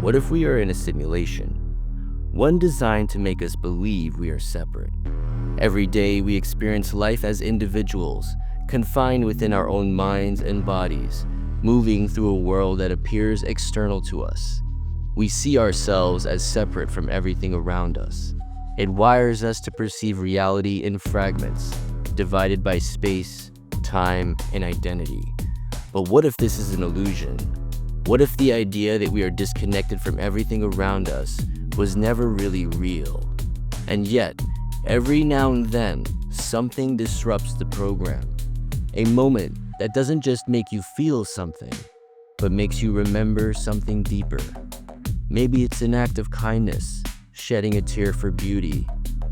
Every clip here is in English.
What if we are in a simulation? One designed to make us believe we are separate. Every day we experience life as individuals, confined within our own minds and bodies, moving through a world that appears external to us. We see ourselves as separate from everything around us. It wires us to perceive reality in fragments, divided by space, time, and identity. But what if this is an illusion? What if the idea that we are disconnected from everything around us was never really real? And yet, every now and then, something disrupts the program. A moment that doesn't just make you feel something, but makes you remember something deeper. Maybe it's an act of kindness, shedding a tear for beauty,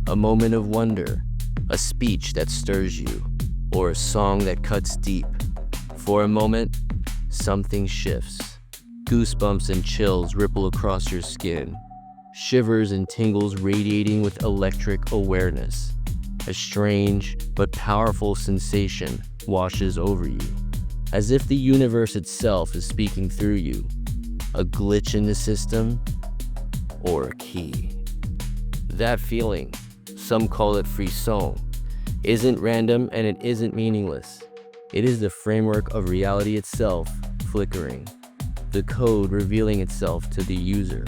a moment of wonder, a speech that stirs you, or a song that cuts deep. For a moment, something shifts. Goosebumps and chills ripple across your skin, shivers and tingles radiating with electric awareness. A strange but powerful sensation washes over you, as if the universe itself is speaking through you. A glitch in the system, or a key. That feeling, some call it Frisson, isn't random and it isn't meaningless. It is the framework of reality itself flickering, the code revealing itself to the user.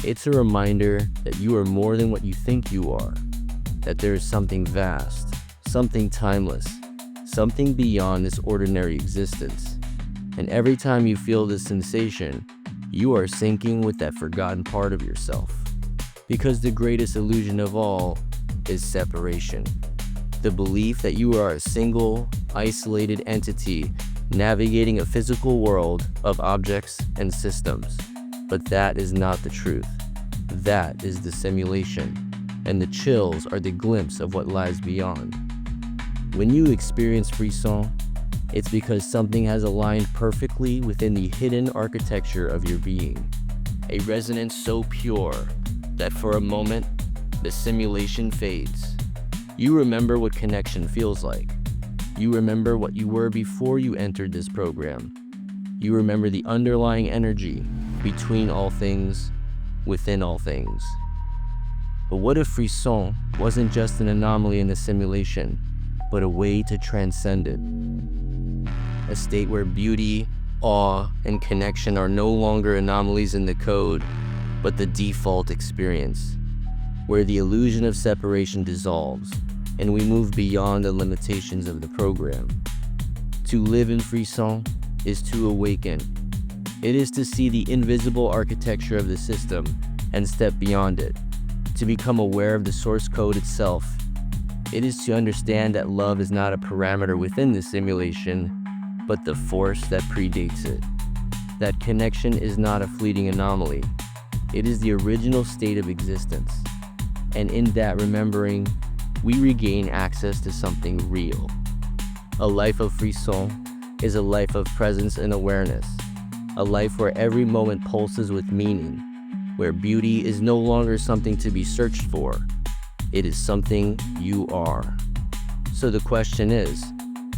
It's a reminder that you are more than what you think you are, that there is something vast, something timeless, something beyond this ordinary existence. And every time you feel this sensation, you are syncing with that forgotten part of yourself. Because the greatest illusion of all is separation. The belief that you are a single, isolated entity navigating a physical world of objects and systems. But that is not the truth. That is the simulation, and the chills are the glimpse of what lies beyond. When you experience Frisson, it's because something has aligned perfectly within the hidden architecture of your being. A resonance so pure that for a moment, the simulation fades. You remember what connection feels like. You remember what you were before you entered this program. You remember the underlying energy between all things, within all things. But what if Frisson wasn't just an anomaly in the simulation, but a way to transcend it? A state where beauty, awe, and connection are no longer anomalies in the code, but the default experience, where the illusion of separation dissolves, and we move beyond the limitations of the program. To live in Frisson is to awaken. It is to see the invisible architecture of the system and step beyond it, to become aware of the source code itself. It is to understand that love is not a parameter within the simulation, but the force that predates it. That connection is not a fleeting anomaly. It is the original state of existence. And in that remembering, we regain access to something real. A life of Frisson is a life of presence and awareness. A life where every moment pulses with meaning, where beauty is no longer something to be searched for. It is something you are. So the question is,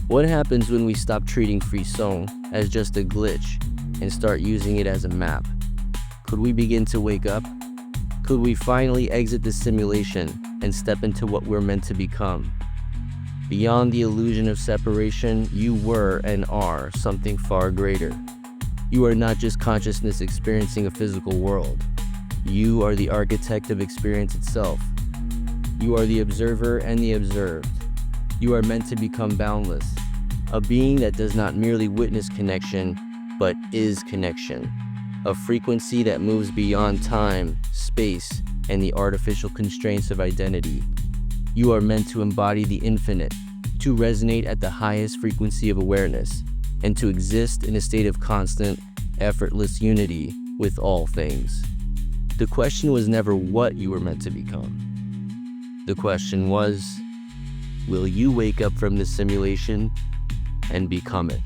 what happens when we stop treating Frisson as just a glitch and start using it as a map? Could we begin to wake up? Could we finally exit the simulation and step into what we're meant to become? Beyond the illusion of separation, you were and are something far greater. You are not just consciousness experiencing a physical world. You are the architect of experience itself. You are the observer and the observed. You are meant to become boundless, a being that does not merely witness connection, but is connection, a frequency that moves beyond time, space, and the artificial constraints of identity. You are meant to embody the infinite, to resonate at the highest frequency of awareness, and to exist in a state of constant, effortless unity with all things. The question was never what you were meant to become. The question was, will you wake up from this simulation and become it?